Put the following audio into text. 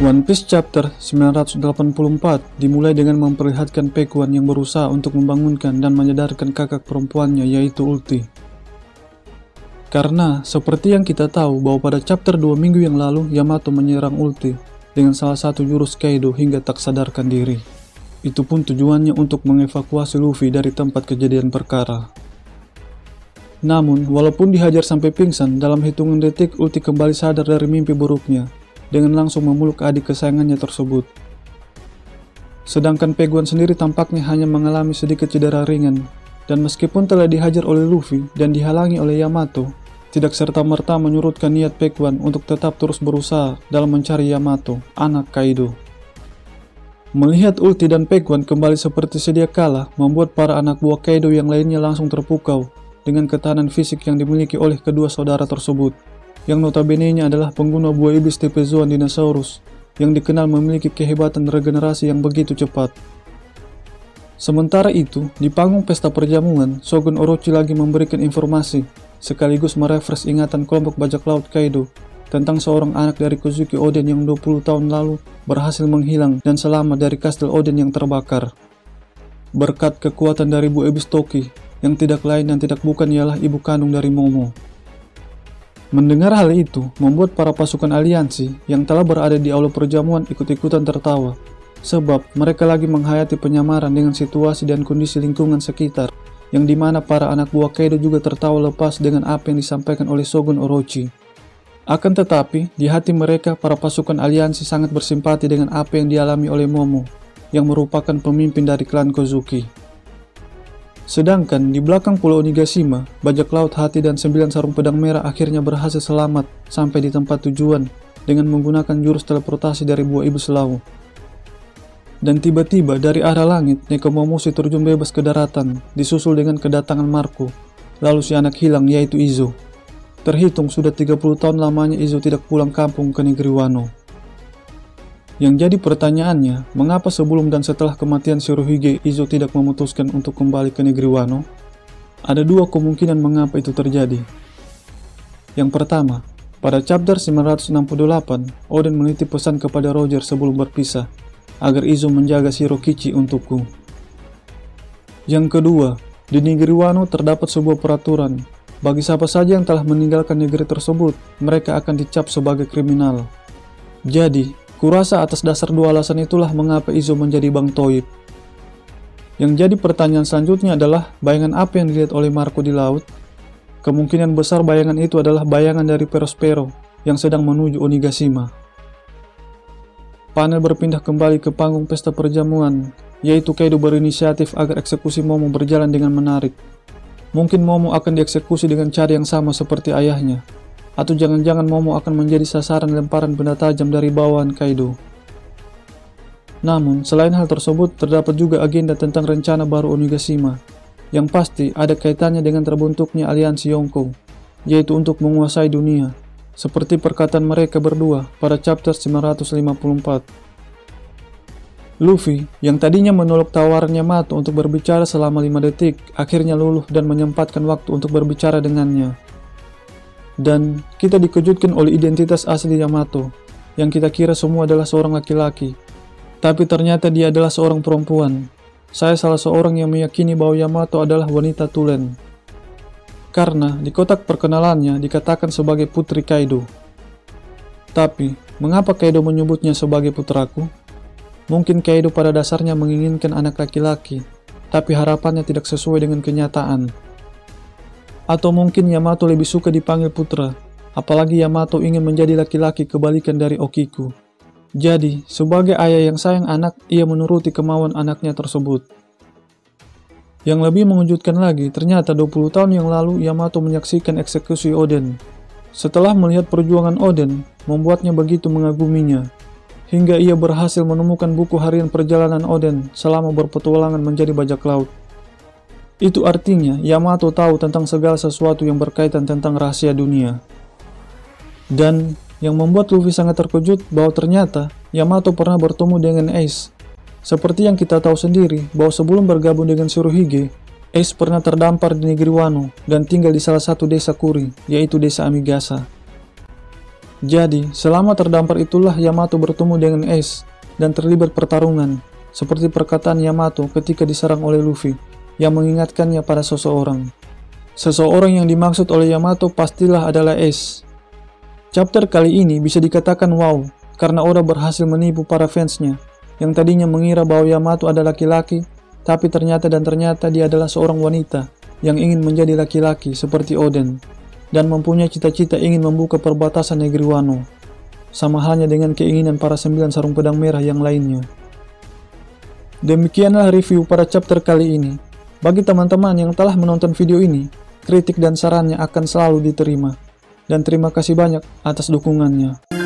One Piece Chapter 984 dimulai dengan memperlihatkan Pekuan yang berusaha untuk membangunkan dan menyadarkan kakak perempuannya, yaitu Ulti. Karena seperti yang kita tahu bahwa pada chapter 2 minggu yang lalu Yamato menyerang Ulti dengan salah satu jurus Kaido hingga tak sadarkan diri. Itu pun tujuannya untuk mengevakuasi Luffy dari tempat kejadian perkara. Namun, walaupun dihajar sampai pingsan, dalam hitungan detik Ulti kembali sadar dari mimpi buruknya dengan langsung memeluk adik kesayangannya tersebut. Sedangkan Pekuan sendiri tampaknya hanya mengalami sedikit cedera ringan, dan meskipun telah dihajar oleh Luffy dan dihalangi oleh Yamato, tidak serta-merta menyurutkan niat Pekuan untuk tetap terus berusaha dalam mencari Yamato, anak Kaido. Melihat Ulti dan Pekuan kembali seperti sedia kala, membuat para anak buah Kaido yang lainnya langsung terpukau dengan ketahanan fisik yang dimiliki oleh kedua saudara tersebut, yang notabene-nya adalah pengguna buah iblis tipe Zoan Dinosaurus yang dikenal memiliki kehebatan regenerasi yang begitu cepat. Sementara itu, di panggung pesta perjamuan, Shogun Orochi lagi memberikan informasi sekaligus merefresh ingatan kelompok bajak laut Kaido tentang seorang anak dari Kozuki Oden yang 20 tahun lalu berhasil menghilang dan selamat dari kastil Oden yang terbakar. Berkat kekuatan dari buah iblis Toki yang tidak lain dan tidak bukan ialah ibu kandung dari Momo. Mendengar hal itu, membuat para pasukan aliansi yang telah berada di aula perjamuan ikut-ikutan tertawa, sebab mereka lagi menghayati penyamaran dengan situasi dan kondisi lingkungan sekitar, yang dimana para anak buah Kaido juga tertawa lepas dengan apa yang disampaikan oleh Shogun Orochi. Akan tetapi, di hati mereka, para pasukan aliansi sangat bersimpati dengan apa yang dialami oleh Momo, yang merupakan pemimpin dari klan Kozuki. Sedangkan di belakang Pulau Onigashima, bajak laut Hati dan 9 sarung pedang merah akhirnya berhasil selamat sampai di tempat tujuan dengan menggunakan jurus teleportasi dari buah iblis Lau. Dan tiba-tiba dari arah langit, Nekomomushi terjun bebas ke daratan, disusul dengan kedatangan Marco, lalu si anak hilang yaitu Izo. Terhitung sudah 30 tahun lamanya Izo tidak pulang kampung ke negeri Wano. Yang jadi pertanyaannya, mengapa sebelum dan setelah kematian Shirohige, Izo tidak memutuskan untuk kembali ke negeri Wano? Ada dua kemungkinan mengapa itu terjadi. Yang pertama, pada chapter 968, Oden menitip pesan kepada Roger sebelum berpisah, agar Izo menjaga Shirokichi untukku. Yang kedua, di negeri Wano terdapat sebuah peraturan, bagi siapa saja yang telah meninggalkan negeri tersebut, mereka akan dicap sebagai kriminal. Jadi, kurasa atas dasar dua alasan itulah mengapa Izo menjadi Bang Toib. Yang jadi pertanyaan selanjutnya adalah bayangan apa yang dilihat oleh Marco di laut? Kemungkinan besar bayangan itu adalah bayangan dari Perospero yang sedang menuju Onigashima. Panel berpindah kembali ke panggung pesta perjamuan, yaitu Kaido berinisiatif agar eksekusi Momo berjalan dengan menarik. Mungkin Momo akan dieksekusi dengan cara yang sama seperti ayahnya. Atau jangan-jangan Momo akan menjadi sasaran lemparan benda tajam dari bawahan Kaido. Namun, selain hal tersebut, terdapat juga agenda tentang rencana baru Onigashima, yang pasti ada kaitannya dengan terbentuknya aliansi Yonko, yaitu untuk menguasai dunia, seperti perkataan mereka berdua pada chapter 954. Luffy, yang tadinya menolak tawaran Yamato untuk berbicara selama 5 detik, akhirnya luluh dan menyempatkan waktu untuk berbicara dengannya. Dan kita dikejutkan oleh identitas asli Yamato, yang kita kira semua adalah seorang laki-laki. Tapi ternyata dia adalah seorang perempuan. Saya salah seorang yang meyakini bahwa Yamato adalah wanita tulen. Karena di kotak perkenalannya dikatakan sebagai putri Kaido. Tapi, mengapa Kaido menyebutnya sebagai putraku? Mungkin Kaido pada dasarnya menginginkan anak laki-laki, tapi harapannya tidak sesuai dengan kenyataan. Atau mungkin Yamato lebih suka dipanggil putra, apalagi Yamato ingin menjadi laki-laki kebalikan dari Okiku. Jadi, sebagai ayah yang sayang anak, ia menuruti kemauan anaknya tersebut. Yang lebih mengejutkan lagi, ternyata 20 tahun yang lalu Yamato menyaksikan eksekusi Oden. Setelah melihat perjuangan Oden, membuatnya begitu mengaguminya, hingga ia berhasil menemukan buku harian perjalanan Oden selama berpetualangan menjadi bajak laut. Itu artinya Yamato tahu tentang segala sesuatu yang berkaitan tentang rahasia dunia. Dan yang membuat Luffy sangat terkejut bahwa ternyata Yamato pernah bertemu dengan Ace. Seperti yang kita tahu sendiri bahwa sebelum bergabung dengan Shirohige, Ace pernah terdampar di negeri Wano dan tinggal di salah satu desa Kuri, yaitu desa Amigasa. Jadi, selama terdampar itulah Yamato bertemu dengan Ace dan terlibat pertarungan, seperti perkataan Yamato ketika diserang oleh Luffy, yang mengingatkannya pada seseorang. Seseorang yang dimaksud oleh Yamato pastilah adalah Ace. Chapter kali ini bisa dikatakan wow, karena Oda berhasil menipu para fansnya, yang tadinya mengira bahwa Yamato adalah laki-laki, tapi ternyata dia adalah seorang wanita, yang ingin menjadi laki-laki seperti Oden, dan mempunyai cita-cita ingin membuka perbatasan negeri Wano, sama halnya dengan keinginan para 9 sarung pedang merah yang lainnya. Demikianlah review pada chapter kali ini. Bagi teman-teman yang telah menonton video ini, kritik dan sarannya akan selalu diterima. Dan terima kasih banyak atas dukungannya.